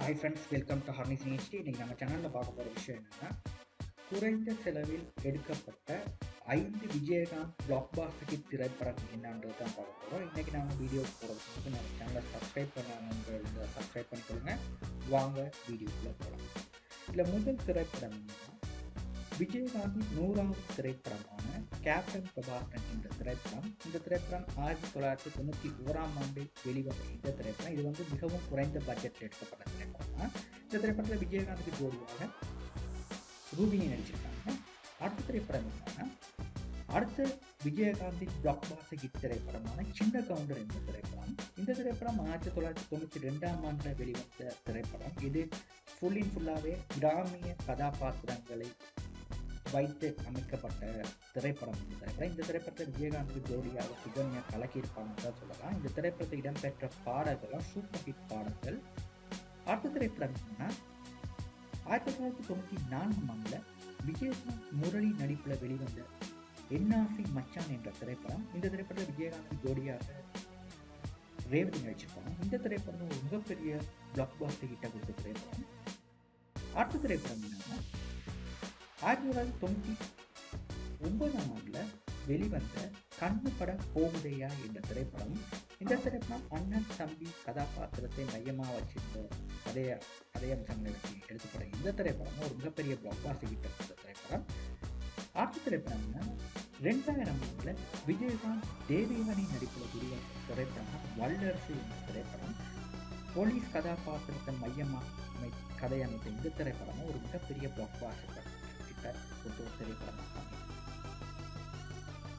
Hi friends, welcome to ஹார்னிஸ் நியூஸ்டி. இன்றைக்கி நம்ம சேனலில் பார்க்க போகிற விஷயம் என்னென்னா, குறைந்த செலவில் எடுக்கப்பட்ட 5 விஜயகாந்த் பிளாக் பாஸ்டர் ஹிட் திரைப்படம் என்னன்றது தான் பார்க்க போகிறோம். இன்றைக்கி நாங்கள் வீடியோ போகிறதுக்கு நம்ம சேனலை சப்ஸ்கிரைப் பண்ணாங்க சப்ஸ்கிரைப் பண்ணிக்கொள்ளுங்க. வாங்க வீடியோக்குள்ளே போகலாம். இதில் முதல் திரைப்படம் என்னன்னா, விஜயகாந்தின் 100வது திரைப்படமான கேப்டன் பிரபாகரன் என்ற திரைப்படம். இந்த திரைப்படம் 1991ஆம் ஆண்டு வெளிவந்த இந்த திரைப்படம். இது வந்து மிகவும் குறைந்த பட்ஜெட்டில் எடுக்கப்பட்ட திரைப்படம் தான். இந்த திரைப்படத்தில் விஜயகாந்துக்கு ஜோடியாக ரூபினி நடிச்சிருக்காங்க. அடுத்த திரைப்படம் என்னன்னா, அடுத்த விஜயகாந்தின் பிளாக் பாஸ்டர் ஹிட் திரைப்படமான சின்ன கவுண்டர் என்ற திரைப்படம். இந்த திரைப்படம் 1992ஆம் ஆண்டில் வெளிவந்த திரைப்படம். இது ஃபுல்லாகவே கிராமிய கதாபாத்திரங்களை வைத்து அமைக்கப்பட்ட திரைப்படம். இந்த திரைப்படத்தை விஜயகாந்துக்கு ஜோடியாக சுகன்யா கலக்கியிருப்பாங்கன்னு தான் சொல்லலாம். இந்த திரைப்படத்தில் இடம்பெற்ற பாடல்கள்லாம் சூப்பர் ஹிட் பாடல்கள். அடுத்த திரைப்படம் என்னன்னா, 1994ஆம் ஆண்டில் விஜயகாந்த் முரளி நடிப்பில் வெளிவந்த என்ஆர்சி மச்சான் என்ற திரைப்படம். இந்த திரைப்படத்தில் விஜயகாந்த் ஜோடியாக ரேவதி நடிச்சிருப்பாங்க. இந்த திரைப்படம் ஒரு மிகப்பெரிய பிளாக் பாஸ்டர் ஹிட்டை கொடுத்த திரைப்படம். அடுத்த திரைப்படம் என்னன்னா, 1999ஆம் ஆண்டில் வெளிவந்த கண்ணு பட போகுதையா என்ற திரைப்படம். இந்த திரைப்படம் அண்ணன் தம்பி கதாபாத்திரத்தை மையமாக வச்சிருந்த அதே அம்சங்களை வச்சு எடுத்துப்பட்ட இந்த திரைப்படம் ஒரு மிகப்பெரிய பிளாக் பாஸ்டர் ஹிட் கொடுத்த திரைப்படம். அடுத்த திரைப்படம் 2000ஆம் ஆண்டில் விஜயகாந்த் தேவயானி நடிப்பில் வெளிவந்த திரைப்படம் வல்லரசு என்ற திரைப்படம். போலீஸ் கதாபாத்திரத்தை மையமாக கதை அமைத்த இந்த திரைப்படமும் ஒரு மிகப்பெரிய பிளாக் பாஸ்டர் கொடுத்த ஒரு திரைப்படமாக